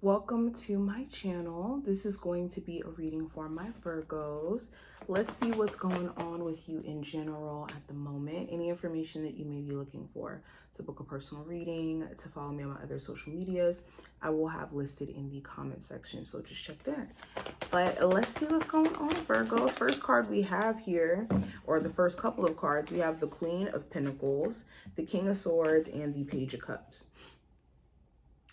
Welcome to my channel. This is going to be a reading for my Virgos. Let's see what's going on with you in general at the moment. Any information that you may be looking for to book a personal reading, to follow me on my other social medias, I will have listed in the comment section. So just check there. But let's see what's going on, Virgos. First card we have here, or the first couple of cards, we have the Queen of Pentacles, the King of Swords, and the Page of Cups.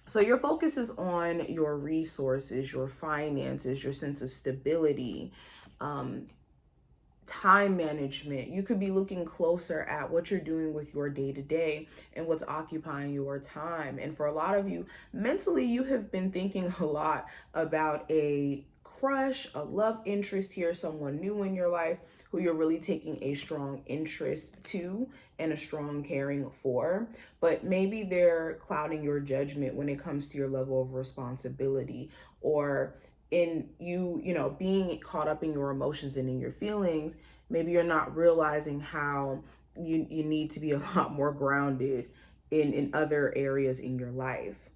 So your focus is on your resources, your finances, your sense of stability, time management. You could be looking closer at what you're doing with your day-to-day and what's occupying your time. And for a lot of you, mentally, you have been thinking a lot about a crush, a love interest here, someone new in your life who you're really taking a strong interest to and a strong caring for, but maybe they're clouding your judgment when it comes to your level of responsibility, or in you know, being caught up in your emotions and in your feelings. Maybe you're not realizing how you need to be a lot more grounded in other areas in your life.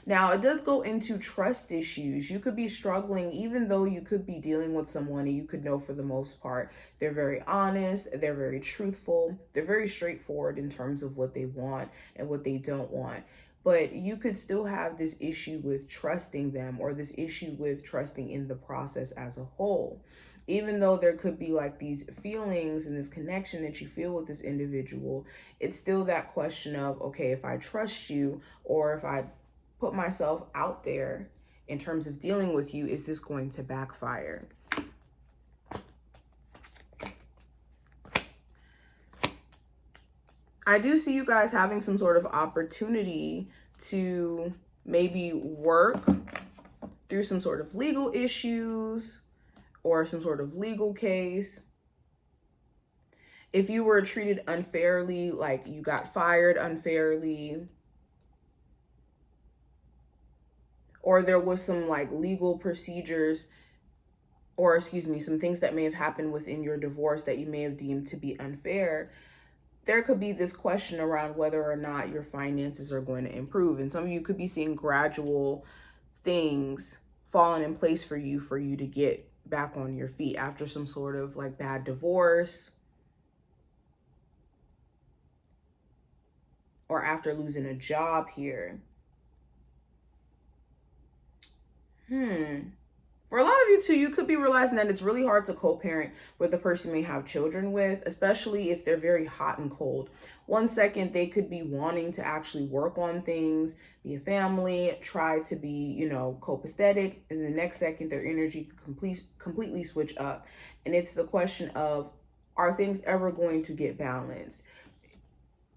Now, it does go into trust issues. You could be struggling, even though you could be dealing with someone and you could know for the most part, they're very honest, they're very truthful, they're very straightforward in terms of what they want and what they don't want. But you could still have this issue with trusting them, or this issue with trusting in the process as a whole. Even though there could be like these feelings and this connection that you feel with this individual, it's still that question of, okay, if I trust you, or if I put myself out there in terms of dealing with you, is this going to backfire? I do see you guys having some sort of opportunity to maybe work through some sort of legal issues or some sort of legal case. If you were treated unfairly, like you got fired unfairly, or there was some like legal procedures, or excuse me, some things that may have happened within your divorce that you may have deemed to be unfair, there could be this question around whether or not your finances are going to improve. And some of you could be seeing gradual things falling in place for you to get back on your feet after some sort of like bad divorce, or after losing a job here. For a lot of you too, you could be realizing that it's really hard to co-parent with the person you may have children with, especially if they're very hot and cold. One second, they could be wanting to actually work on things, be a family, try to be, you know, copacetic, and the next second, their energy could completely switch up. And it's the question of, are things ever going to get balanced?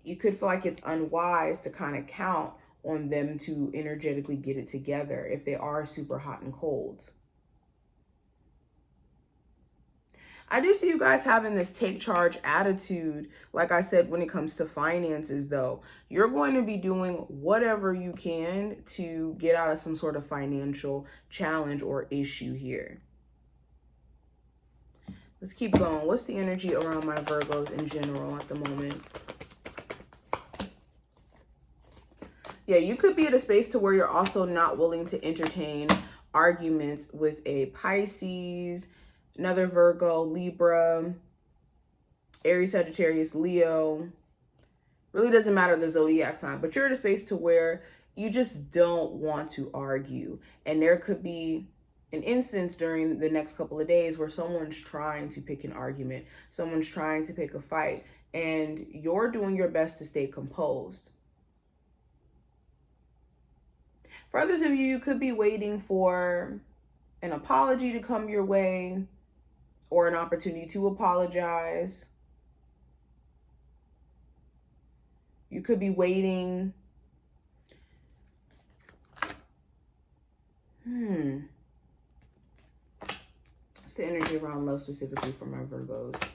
You could feel like it's unwise to kind of count on them to energetically get it together if they are super hot and cold. I do see you guys having this take charge attitude. Like I said, when it comes to finances though, you're going to be doing whatever you can to get out of some sort of financial challenge or issue here. Let's keep going. What's the energy around my Virgos in general at the moment? Yeah, you could be at a space to where you're also not willing to entertain arguments with a Pisces, another Virgo, Libra, Aries, Sagittarius, Leo. Really doesn't matter the zodiac sign, but you're at a space to where you just don't want to argue. And there could be an instance during the next couple of days where someone's trying to pick an argument, someone's trying to pick a fight, and you're doing your best to stay composed. For others of you, you could be waiting for an apology to come your way, or an opportunity to apologize. You could be waiting. It's the energy around love specifically for my Virgos.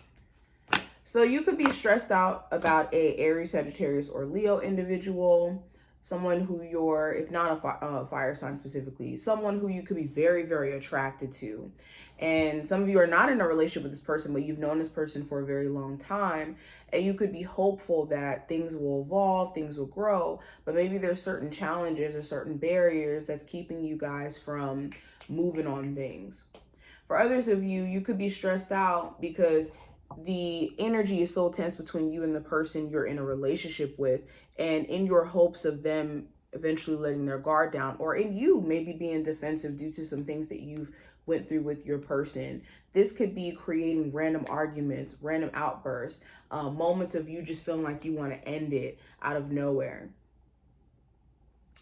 So you could be stressed out about a Aries, Sagittarius, or Leo individual. someone who you're, if not a fire sign specifically, someone who you could be very, very attracted to. And some of you are not in a relationship with this person, but you've known this person for a very long time. And you could be hopeful that things will evolve, things will grow, but maybe there's certain challenges or certain barriers that's keeping you guys from moving on things. For others of you, you could be stressed out because the energy is so tense between you and the person you're in a relationship with, and in your hopes of them eventually letting their guard down, or in you maybe being defensive due to some things that you've went through with your person. This could be creating random arguments, random outbursts, moments of you just feeling like you want to end it out of nowhere.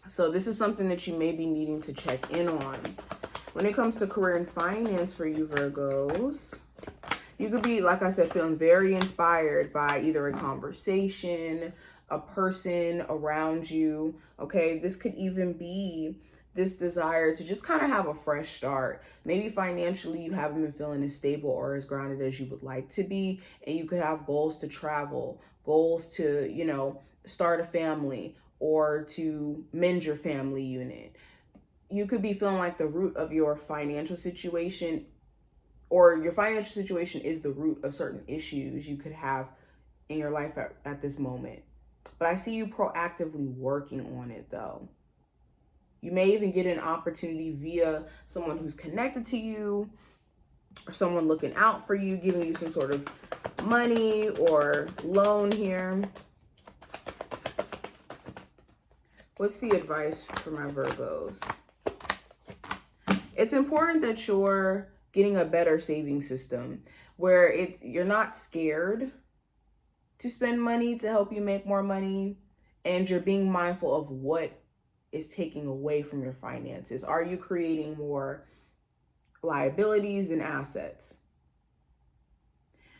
So this is something that you may be needing to check in on. When it comes to career and finance for you Virgos, you could be, like I said, feeling very inspired by either a conversation, a person around you, okay? This could even be this desire to just kind of have a fresh start. Maybe financially you haven't been feeling as stable or as grounded as you would like to be, and you could have goals to travel, goals to, you know, start a family or to mend your family unit. You could be feeling like the root of your financial situation, or your financial situation is the root of certain issues you could have in your life at this moment. But I see you proactively working on it though. You may even get an opportunity via someone who's connected to you, or someone looking out for you, giving you some sort of money or loan here. What's the advice for my Virgos? It's important that you're getting a better saving system where you're not scared to spend money to help you make more money, and you're being mindful of what is taking away from your finances. Are you creating more liabilities than assets?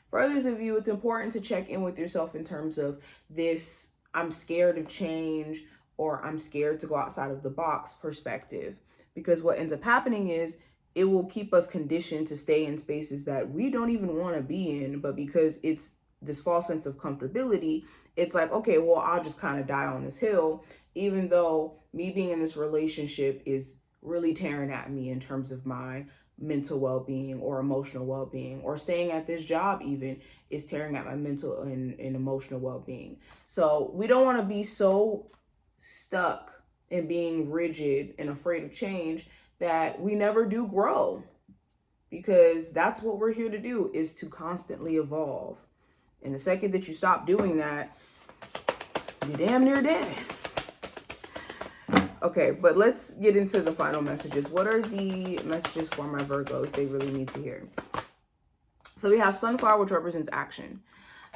For others of you, it's important to check in with yourself in terms of this I'm scared of change, or I'm scared to go outside of the box perspective, because what ends up happening is it will keep us conditioned to stay in spaces that we don't even want to be in, but because it's this false sense of comfortability, it's like, okay, well, I'll just kind of die on this hill, even though me being in this relationship is really tearing at me in terms of my mental well-being or emotional well-being, or staying at this job even is tearing at my mental and emotional well-being. So we don't want to be so stuck in being rigid and afraid of change that we never do grow, because that's what we're here to do, is to constantly evolve. And the second that you stop doing that, you're damn near dead. Okay, but let's get into the final messages. What are the messages for my Virgos they really need to hear? So we have Sunflower, which represents action.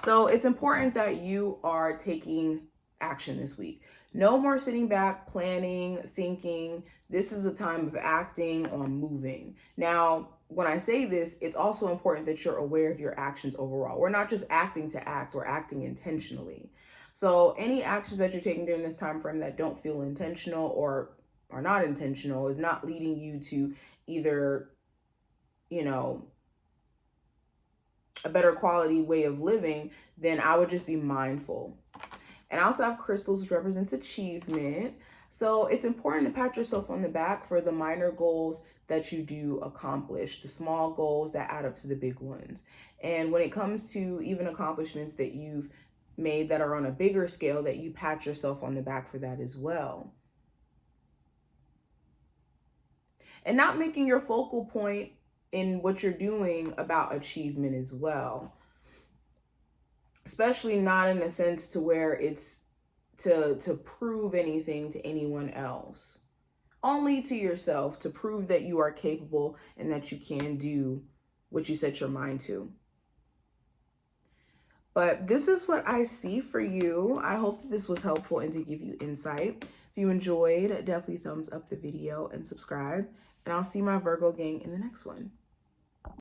So it's important that you are taking action this week. No more sitting back, planning, thinking. This is a time of acting on moving. Now, when I say this, it's also important that you're aware of your actions overall. We're not just acting to act, we're acting intentionally. So any actions that you're taking during this time frame that don't feel intentional or are not intentional is not leading you to either, you know, a better quality way of living, then I would just be mindful. And I also have crystals, which represents achievement. So it's important to pat yourself on the back for the minor goals that you do accomplish, the small goals that add up to the big ones. And when it comes to even accomplishments that you've made that are on a bigger scale, that you pat yourself on the back for that as well. And not making your focal point in what you're doing about achievement as well. Especially not in a sense to where it's to prove anything to anyone else. Only to yourself, to prove that you are capable and that you can do what you set your mind to. But this is what I see for you. I hope that this was helpful and to give you insight. If you enjoyed, definitely thumbs up the video and subscribe. And I'll see my Virgo gang in the next one.